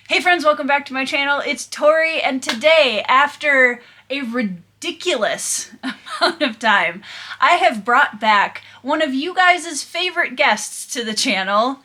Hey friends, welcome back to my channel. It's Tori, and today, after a ridiculous amount of time, I have brought back one of you guys' favorite guests to the channel,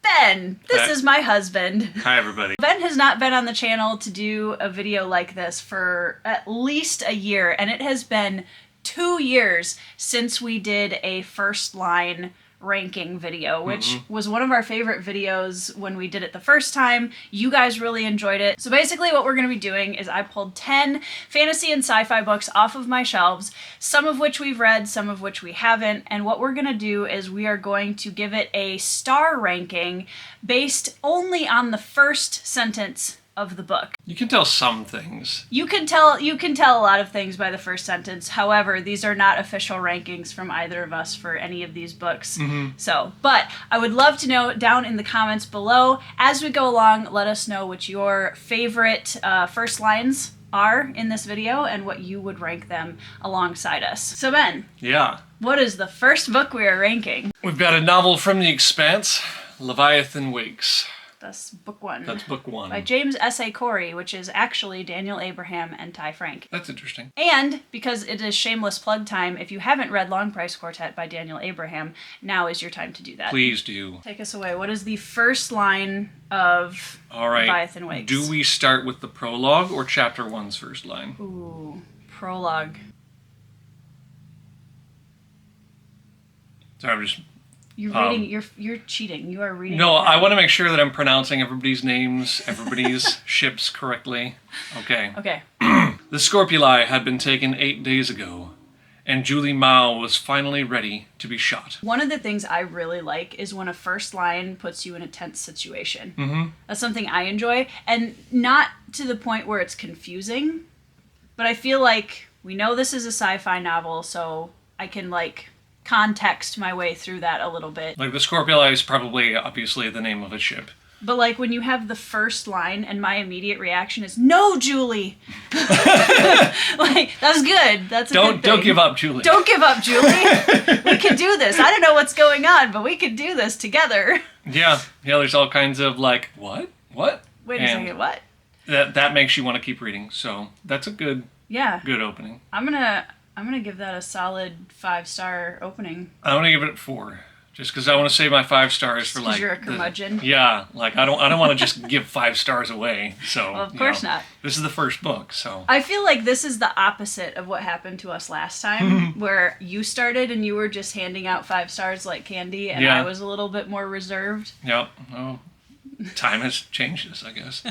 Ben. This is my husband. Hi everybody. Ben has not been on the channel to do a video like this for at least a year, and it has been 2 years since we did a first line ranking video, which was one of our favorite videos when we did it the first time. You guys really enjoyed it. So basically what we're going to be doing is I pulled 10 fantasy and sci-fi books off of my shelves, some of which we've read, some of which we haven't, and what we're going to do is we are going to give it a star ranking based only on the first sentence of the book. You can tell some things. You can tell a lot of things by the first sentence. However, these are not official rankings from either of us for any of these books. But I would love to know down in the comments below as we go along. Let us know what your favorite first lines are in this video and what you would rank them alongside us. So Ben, Yeah. what is the first book we are ranking? We've got a novel from The Expanse, Leviathan Wakes. That's book one. That's book one. By James S.A. Corey, which is actually Daniel Abraham and Ty Frank. That's interesting. And because it is shameless plug time, if you haven't read Long Price Quartet by Daniel Abraham, now is your time to do that. Please do. Take us away. What is the first line of Leviathan Wakes? Do we start with the prologue or chapter one's first line? Ooh, prologue. Sorry, I'm just... You're reading. You're cheating. You are reading. No, I want to make sure that I'm pronouncing everybody's names, everybody's ships correctly. Okay. Okay. The Scorpuli had been taken 8 days ago, and Julie Mao was finally ready to be shot. One of the things I really like is when a first line puts you in a tense situation. That's something I enjoy, and not to the point where it's confusing, but I feel like we know this is a sci-fi novel, so I can context my way through that a little bit. Like, the Scorpuli is probably, obviously, the name of a ship. But when you have the first line and my immediate reaction is, "No, Julie!" That's good. That's a good thing. Don't give up, Julie. Don't give up, Julie. We can do this. I don't know what's going on, but we can do this together. Yeah, there's all kinds of what? Wait a second, what? That makes you want to keep reading, so that's a good opening. I'm gonna give that a solid 5-star opening. I want to give it 4, just because I want to save my 5 stars for you're a curmudgeon. I don't want to just give 5 stars away. So Well, of course not. This is the first book, so I feel like this is the opposite of what happened to us last time, where you started and you were just handing out 5 stars like candy, and I was a little bit more reserved. Yep. Oh, time has changed us, I guess.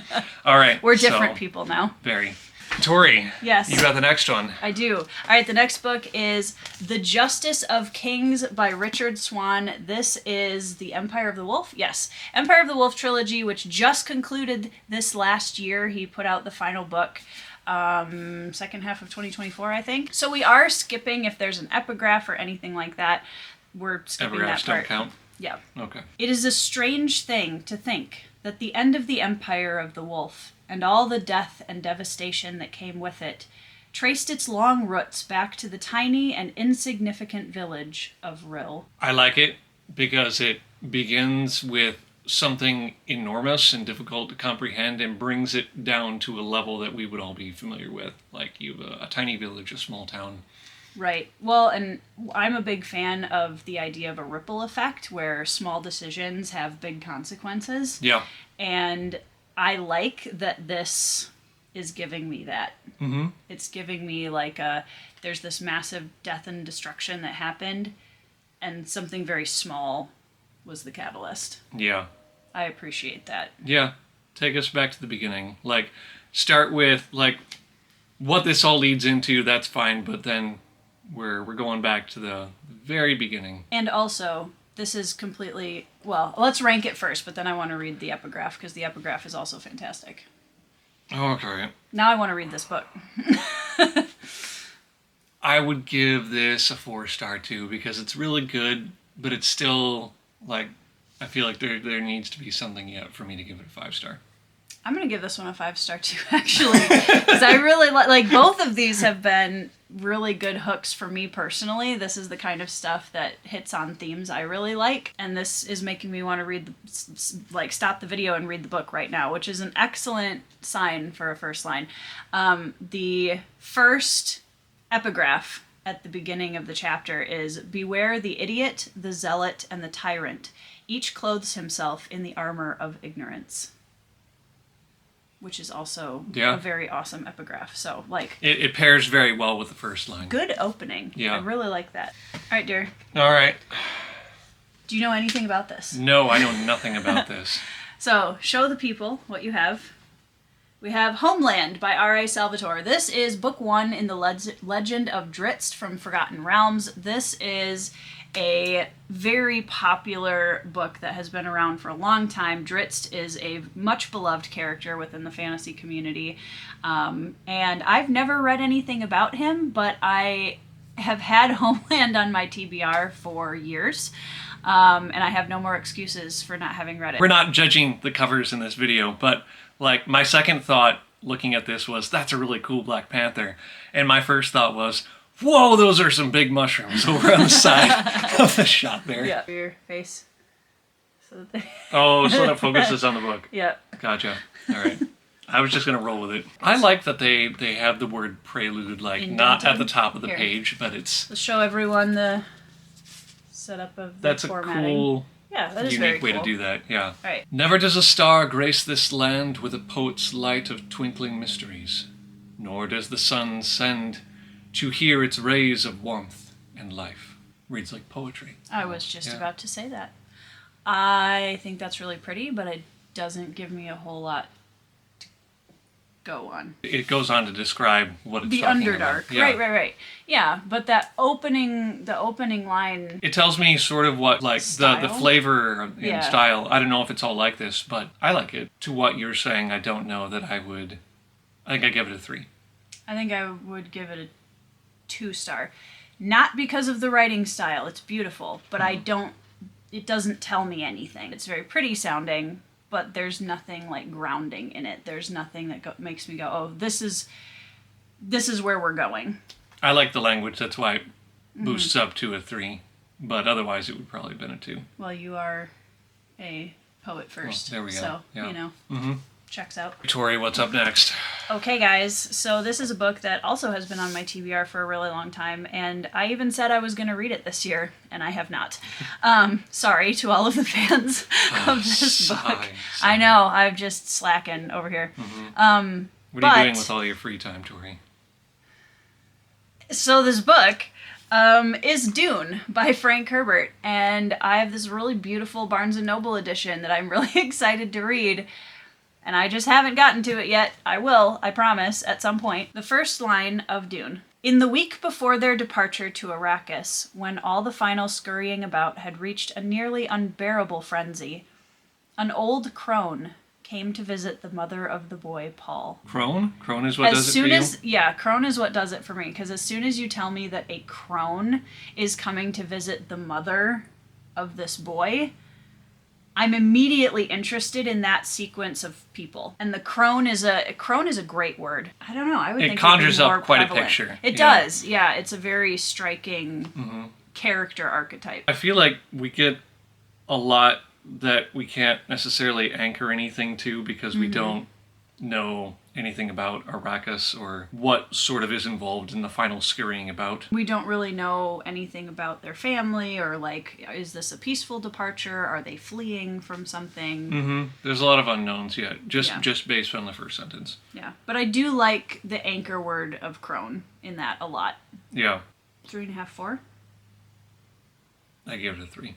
All right, We're different people now. Very. Tori, yes, you got the next one. I do. All right, the next book is The Justice of Kings by Richard Swan. This is the Empire of the Wolf. Yes, Empire of the Wolf trilogy, which just concluded this last year. He put out the final book second half of 2024, I think. So we are skipping if there's an epigraph or anything like that. We're skipping Epigraphs that part. don't count? Yeah. Okay. It is a strange thing to think that the end of the Empire of the Wolf and all the death and devastation that came with it traced its long roots back to the tiny and insignificant village of Rill. I like it because it begins with something enormous and difficult to comprehend and brings it down to a level that we would all be familiar with. Like, you have a tiny village, a small town. Right. Well, and I'm a big fan of the idea of a ripple effect where small decisions have big consequences. Yeah. And I like that this is giving me that. It's giving me there's this massive death and destruction that happened, and something very small was the catalyst. Yeah. I appreciate that. Yeah. Take us back to the beginning. Start with, what this all leads into, that's fine, but then we're going back to the very beginning. And also, this is completely... Well, let's rank it first, but then I want to read the epigraph, because the epigraph is also fantastic. Okay. Now I want to read this book. I would give this a 4-star too, because it's really good, but it's still, I feel like there needs to be something yet for me to give it a 5-star. I'm going to give this one a 5-star too, actually, because I really like both of these have been really good hooks for me personally. This is the kind of stuff that hits on themes I really like, and this is making me want to read stop the video and read the book right now, which is an excellent sign for a first line. The first epigraph at the beginning of the chapter is, "Beware the idiot, the zealot, and the tyrant. Each clothes himself in the armor of ignorance." Which is also a very awesome epigraph. So, like... It pairs very well with the first line. Good opening. Yeah. I really like that. All right, dear. All right. Do you know anything about this? No, I know nothing about this. So, show the people what you have. We have Homeland by R.A. Salvatore. This is book 1 in the Legend of Drizzt from Forgotten Realms. This is a very popular book that has been around for a long time. Drizzt is a much beloved character within the fantasy community. And I've never read anything about him, but I have had Homeland on my TBR for years. And I have no more excuses for not having read it. We're not judging the covers in this video, but like my second thought looking at this was, that's a really cool Black Panther. And my first thought was, whoa, those are some big mushrooms over on the side of the shot there. Yeah, your face. So that so that focuses on the book. Yeah. Gotcha. All right. I was just going to roll with it. I like that they have the word prelude, like, not at the top of the page, but it's... Let's show everyone the setup of the formatting. That's a cool... Yeah, that is unique very cool. way to do that, yeah. All right. Never does a star grace this land with a poet's light of twinkling mysteries, nor does the sun send to hear its rays of warmth and life. Reads like poetry. I was just about to say that. I think that's really pretty, but it doesn't give me a whole lot to go on. It goes on to describe what it's the talking Underdark. about. Yeah. Right. Yeah, but the opening line... It tells me sort of what, like, the flavor and style. I don't know if it's all like this, but I like it. To what you're saying, I don't know that I would... I think I'd give it a 3. I think I would give it a 2-star. Not because of the writing style. It's beautiful, but it doesn't tell me anything. It's very pretty sounding, but there's nothing like grounding in it. There's nothing that makes me go, oh, this is where we're going. I like the language. That's why it boosts up to a 3. But otherwise, it would probably have been a 2. Well, you are a poet first. Well, there we go. So, yeah. Checks out. Tori, what's up next? Okay, guys. So this is a book that also has been on my TBR for a really long time, and I even said I was going to read it this year, and I have not. Sorry to all of the fans of this book. I know, I'm just slacking over here. What are you doing with all your free time, Tori? So this book is Dune by Frank Herbert, and I have this really beautiful Barnes & Noble edition that I'm really excited to read. And I just haven't gotten to it yet. I will, I promise, at some point. The first line of Dune. In the week before their departure to Arrakis, when all the final scurrying about had reached a nearly unbearable frenzy, an old crone came to visit the mother of the boy, Paul. Crone? Crone is what does it for you? Yeah, crone is what does it for me. Because as soon as you tell me that a crone is coming to visit the mother of this boy... I'm immediately interested in that sequence of people. And the crone is a great word. I don't know. I would think it conjures more up quite prevalent. A picture. It does. Yeah, it's a very striking character archetype. I feel like we get a lot that we can't necessarily anchor anything to because we don't know anything about Arrakis or what sort of is involved in the final scurrying about. We don't really know anything about their family or, like, is this a peaceful departure? Are they fleeing from something? There's a lot of unknowns yet, just based on the first sentence. Yeah, but I do like the anchor word of crone in that a lot. Yeah. 3.5, 4? I give it a 3.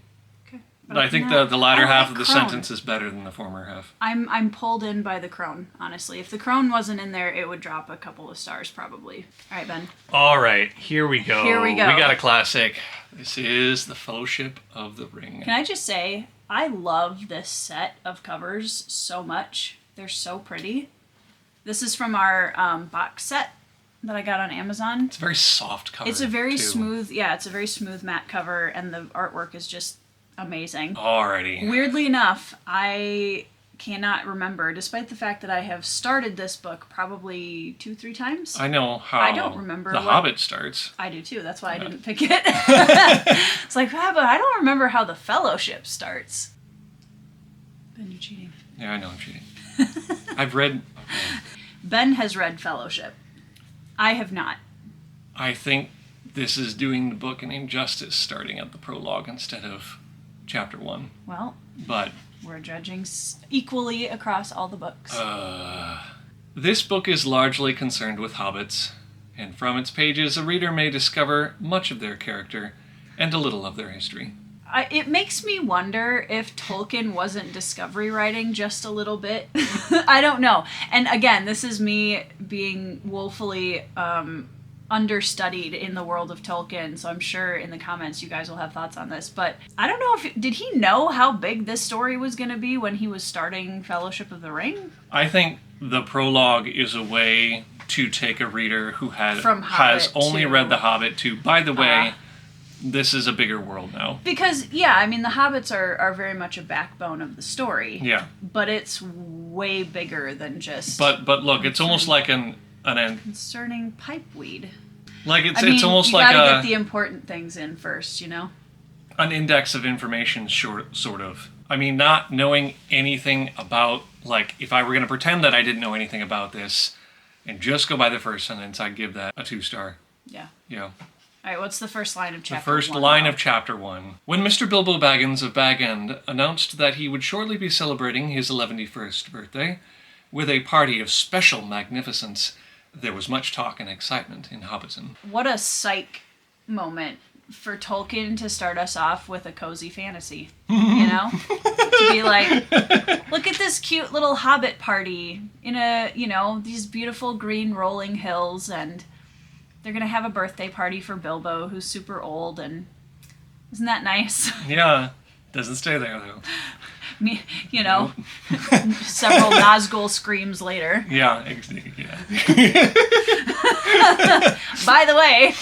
But I think the latter half of the sentence is better than the former half. I'm pulled in by the crone, honestly. If the crone wasn't in there, it would drop a couple of stars, probably. All right, Ben. All right, here we go. Here we go. We got a classic. This is The Fellowship of the Ring. Can I just say, I love this set of covers so much. They're so pretty. This is from our box set that I got on Amazon. It's a very soft cover. It's a very smooth, it's a very smooth matte cover, and the artwork is just amazing. Alrighty. Weirdly enough, I cannot remember, despite the fact that I have started this book probably 2-3 times. I know how I don't remember The Hobbit starts. I do too. That's why I didn't pick it. It's like, but I don't remember how the Fellowship starts. Ben, you're cheating. Yeah, I know I'm cheating. I've read... Okay. Ben has read Fellowship. I have not. I think this is doing the book an injustice starting at the prologue instead of chapter 1. Well, but we're judging equally across all the books. This book is largely concerned with hobbits, and from its pages a reader may discover much of their character and a little of their history. It makes me wonder if Tolkien wasn't discovery writing just a little bit. I don't know. And again, this is me being woefully understudied in the world of Tolkien, so I'm sure in the comments you guys will have thoughts on this. But I don't know did he know how big this story was going to be when he was starting Fellowship of the Ring? I think the prologue is a way to take a reader who has only read The Hobbit to, by the way, this is a bigger world now. Because, yeah, I mean, the hobbits are very much a backbone of the story. Yeah. But it's way bigger than just... But look, it's almost like concerning pipeweed. Like, it's almost like you gotta get the important things in first, you know? An index of information, sort of. I mean, not knowing anything about, like, if I were going to pretend that I didn't know anything about this and just go by the first sentence, I'd give that a 2-star. Yeah. Yeah. All right, what's the first line of chapter 1? The first line of chapter 1. When Mr. Bilbo Baggins of Bag End announced that he would shortly be celebrating his 11st birthday with a party of special magnificence, there was much talk and excitement in Hobbiton. What a psych moment for Tolkien to start us off with a cozy fantasy, you know? To be like, look at this cute little hobbit party in these beautiful green rolling hills, and they're going to have a birthday party for Bilbo, who's super old, and isn't that nice? Yeah. Doesn't stay there, though. Several Nazgul screams later. Yeah. By the way...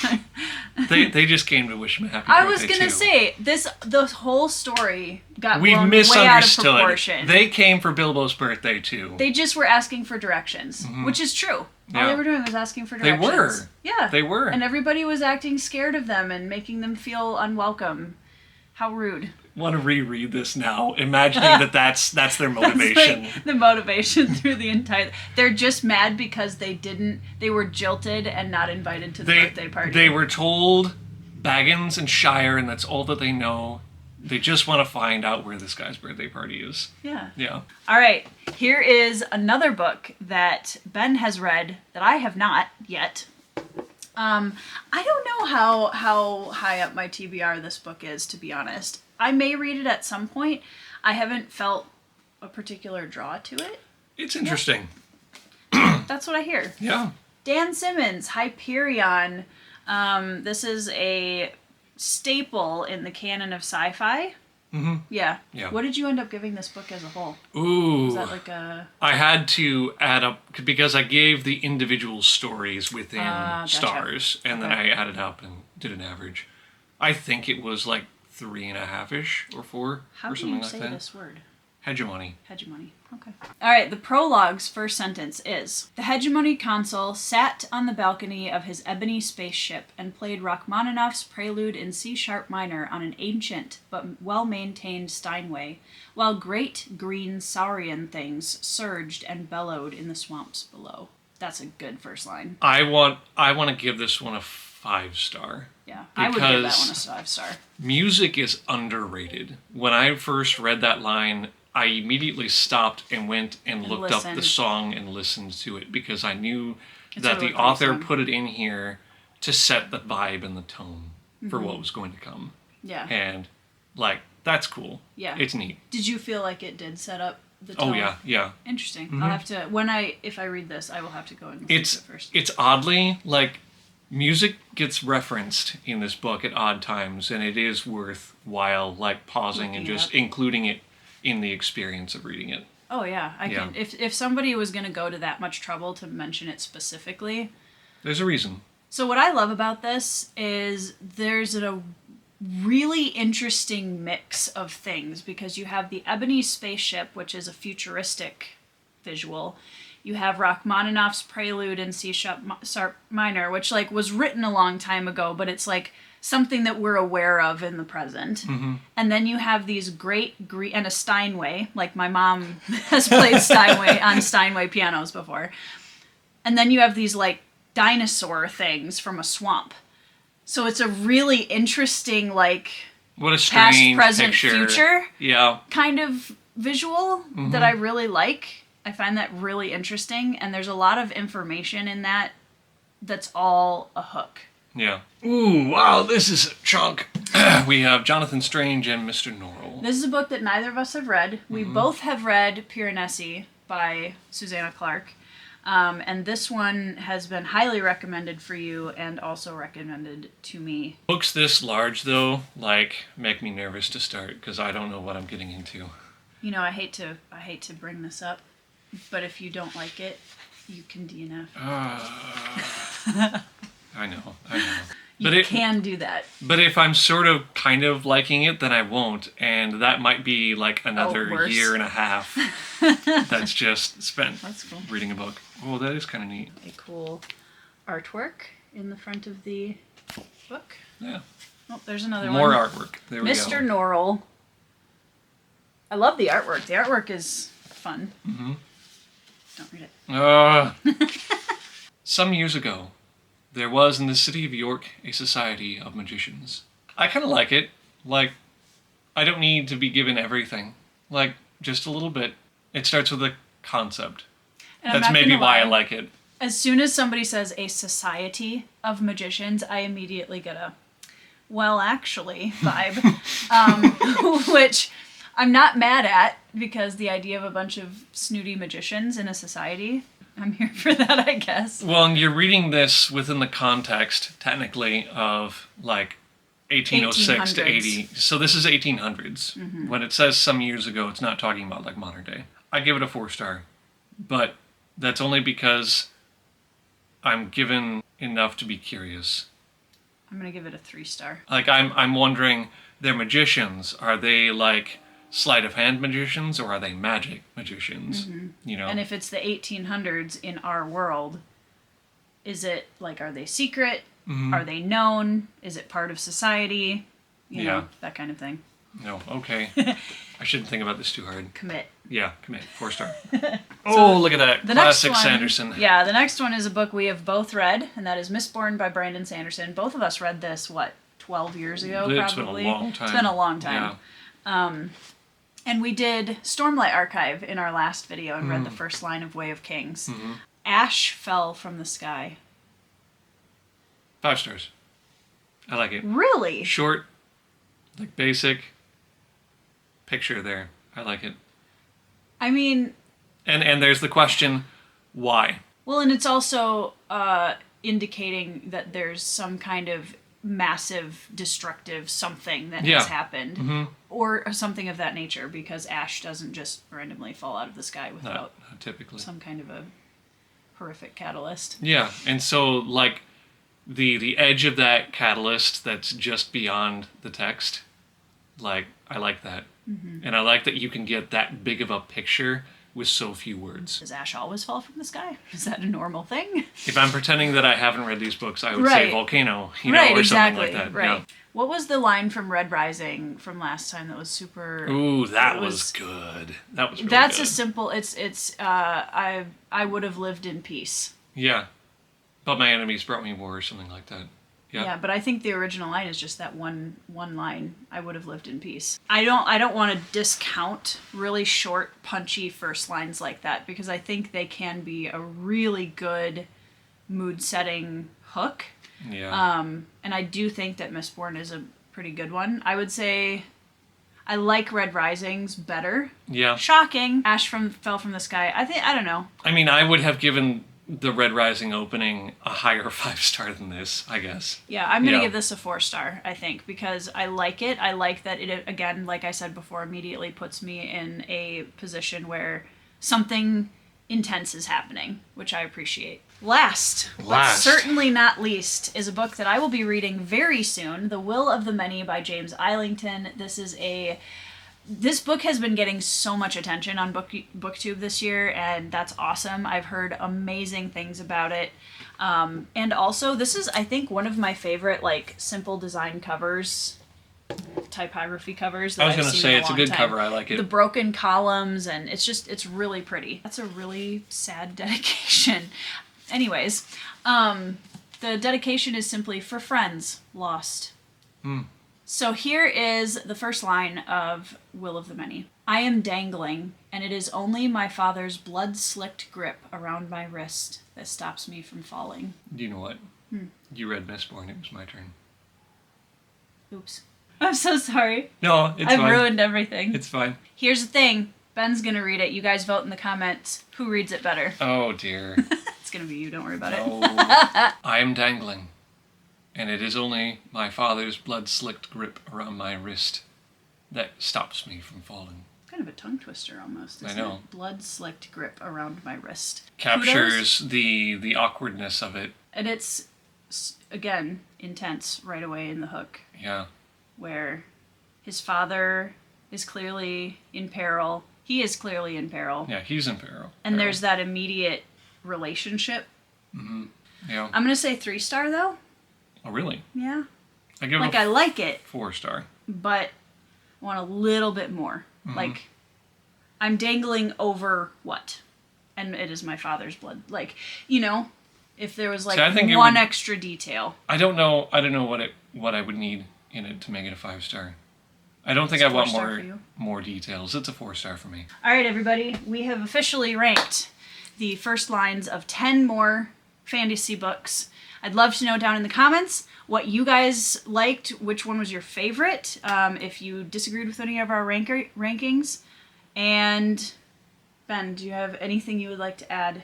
They just came to wish him a happy birthday, I was going to say, the whole story got We've blown way out of misunderstood. proportion. They came for Bilbo's birthday, too. They just were asking for directions, which is true. Yeah. All they were doing was asking for directions. They were. Yeah. They were. And everybody was acting scared of them and making them feel unwelcome. How rude. Want to reread this now, imagining that's their motivation. That's like the motivation through the entire... They're just mad because they were jilted and not invited to the birthday party. They were told Baggins and Shire, and that's all that they know. They just want to find out where this guy's birthday party is. Yeah. Yeah. All right. Here is another book that Ben has read that I have not yet. I don't know how high up my TBR this book is, to be honest. I may read it at some point. I haven't felt a particular draw to it. It's interesting. That's what I hear. Yeah. Dan Simmons, Hyperion. This is a staple in the canon of sci-fi. Mm-hmm. Yeah. Yeah. What did you end up giving this book as a whole? Ooh. Was that like a... I had to add up, because I gave the individual stories within stars, and then I added up and did an average. I think it was like 3.5-ish or 4 How or do something you like say that. this word? Hegemony. Hegemony. Okay. All right, the prologue's first sentence is, the Hegemony consul sat on the balcony of his ebony spaceship and played Rachmaninoff's prelude in C-sharp minor on an ancient but well-maintained Steinway, while great green saurian things surged and bellowed in the swamps below. That's a good first line. I want to give this one a 5-star. Yeah, I would give that one a 5-star. Music is underrated. When I first read that line, I immediately stopped and went and looked up the song and listened to it, because I knew that the author put it in here to set the vibe and the tone for what was going to come. Yeah. And, like, that's cool. Yeah. It's neat. Did you feel like it did set up the tone? Oh, yeah. Interesting. Mm-hmm. I'll have to, if I read this, I will have to go and listen to it first. It's oddly, like, music gets referenced in this book at odd times, and it is worthwhile, like, pausing and just including it in the experience of reading it. Oh yeah, I can. If somebody was going to go to that much trouble to mention it specifically, there's a reason. So what I love about this is there's a really interesting mix of things, because you have the Ebony spaceship, which is a futuristic visual. You have Rachmaninoff's Prelude in C sharp minor, which like was written a long time ago, but it's like something that we're aware of in the present. And then you have these great Greek, and a Steinway, like my mom has played Steinway on Steinway pianos before. And then you have these like dinosaur things from a swamp. So it's a really interesting, like, What a past, strange present, picture. future Yeah. kind of visual that I really like. I find that really interesting, and there's a lot of information in that that's all a hook. Yeah. Ooh, wow, this is a chunk. We have Jonathan Strange and Mr. Norrell. This is a book that neither of us have read. We both have read Piranesi by Susanna Clarke. And this one has been highly recommended for you and also recommended to me. Books this large, though, like, make me nervous to start because I don't know what I'm getting into. You know, I hate to bring this up, but if you don't like it, you can DNF. I know. You can do that. But if I'm sort of kind of liking it, then I won't, and that might be like another year and a half that's just spent reading a book. Oh, that is kind of neat. A cool artwork in the front of the book. Yeah. Oh, there's another More one. artwork. There we Mr. go. Norrell. I love the artwork. The artwork is fun. Don't read it. Some years ago, there was in the city of York a society of magicians. I kind of like it. Like, I don't need to be given everything. Like, just a little bit. It starts with a concept. And That's maybe why I like it. As soon as somebody says a society of magicians, I immediately get a, well, actually, vibe. Which I'm not mad at, because the idea of a bunch of snooty magicians in a society, I'm here for that, I guess. Well, and you're reading this within the context, technically, of, like, 1806 to 80. So this is 1800s. When it says some years ago, it's not talking about, like, modern day. I give it a 4-star. But that's only because I'm given enough to be curious. I'm going to give it a 3-star. Like, I'm wondering, they're magicians. Are they, like, sleight of hand magicians, or are they magic magicians? You know? And if it's the 1800s in our world, is it, like, are they secret? Are they known? Is it part of society? You know, that kind of thing. No, okay. I shouldn't think about this too hard. Commit. Yeah, commit. 4-star. Oh, look at that. The Classic next one, Sanderson. Yeah, the next one is a book we have both read, and that is Mistborn by Brandon Sanderson. Both of us read this, 12 years ago, It's probably? been a long time. It's been a long time. Yeah. And we did Stormlight Archive in our last video and read the first line of Way of Kings. Ash fell from the sky. 5 stars. I like it. Really? Short, like basic picture there. I like it. I mean... And there's the question, why? Well, and it's also indicating that there's some kind of massive destructive something that has happened, or something of that nature, because ash doesn't just randomly fall out of the sky without not typically some kind of a horrific catalyst. Yeah, and so like the edge of that catalyst that's just beyond the text, like I like that, and I like that you can get that big of a picture with so few words. Does ash always fall from the sky? Is that a normal thing? If I'm pretending that I haven't read these books, I would say volcano, or something like that. Right. Yeah. What was the line from Red Rising from last time that was super... Ooh, that was good. That was really That's good. a simple... I would have lived in peace. Yeah. But my enemies brought me war or something like that. Yeah, but I think the original line is just that one line. I would have lived in peace. I don't want to discount really short, punchy first lines like that, because I think they can be a really good mood-setting hook. Yeah. And I do think that Mistborn is a pretty good one. I would say I like Red Risings better. Yeah. Shocking. Ash fell from the sky. I don't know. I mean, I would have given the Red Rising opening a higher 5-star than this, I guess. Yeah, I'm going to give this a 4-star, I think, because I like it. I like that it, again, like I said before, immediately puts me in a position where something intense is happening, which I appreciate. Last, but certainly not least, is a book that I will be reading very soon, The Will of the Many by James Islington. This book has been getting so much attention on BookTube this year, and that's awesome. I've heard amazing things about it. And also, this is, I think, one of my favorite, like, simple design covers, typography covers that I was going to say, it's a good cover. I like it. The broken columns, and it's really pretty. That's a really sad dedication. Anyways, the dedication is simply for friends lost. So here is the first line of Will of the Many. I am dangling, and it is only my father's blood-slicked grip around my wrist that stops me from falling. You know what? You read Mistborn. It was my turn. Oops. I'm so sorry. No, it's fine. I've ruined everything. It's fine. Here's the thing. Ben's going to read it. You guys vote in the comments. Who reads it better? Oh, dear. It's going to be you. Don't worry about it. I am dangling, and it is only my father's blood-slicked grip around my wrist that stops me from falling. Kind of a tongue twister almost, isn't I know. it? Blood-slicked grip around my wrist. Captures the awkwardness of it. And it's, again, intense right away in the hook. Yeah. Where his father is clearly in peril. He is clearly in peril. Yeah, he's in peril. And there's that immediate relationship. Mm-hmm. Yeah. I'm going to say 3-star, though. Oh, really? Yeah. I give I like it. 4-star. But I want a little bit more. Mm-hmm. Like, I'm dangling over what? And it is my father's blood. Like, you know, if there was like one extra detail. I don't know what I would need in it to make it a 5-star. I don't think I want more details. It's a 4-star for me. All right, everybody. We have officially ranked the first lines of 10 more fantasy books. I'd love to know down in the comments what you guys liked, which one was your favorite, if you disagreed with any of our rankings. And Ben, do you have anything you would like to add?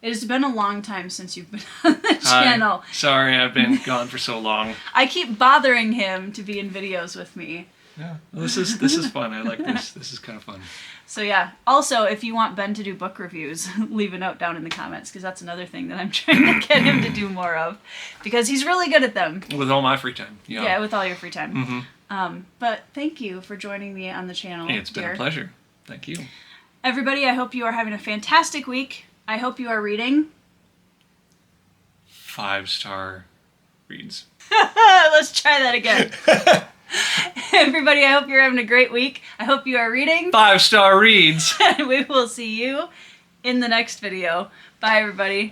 It has been a long time since you've been on the channel. Hi. Sorry, I've been gone for so long. I keep bothering him to be in videos with me. Yeah, this is fun. I like this. This is kind of fun. So yeah. Also, if you want Ben to do book reviews, leave a note down in the comments, because that's another thing that I'm trying to get him to do more of, because he's really good at them. With all my free time. Yeah. Yeah, with all your free time. Mm-hmm. But thank you for jojoining me on the channel. Hey, it's been a pleasure. Thank you. Everybody, I hope you are having a fantastic week. I hope you are reading 5-star reads. Let's try that again. Everybody, I hope you're having a great week. I hope you are reading 5-star reads. And we will see you in the next video. Bye, everybody.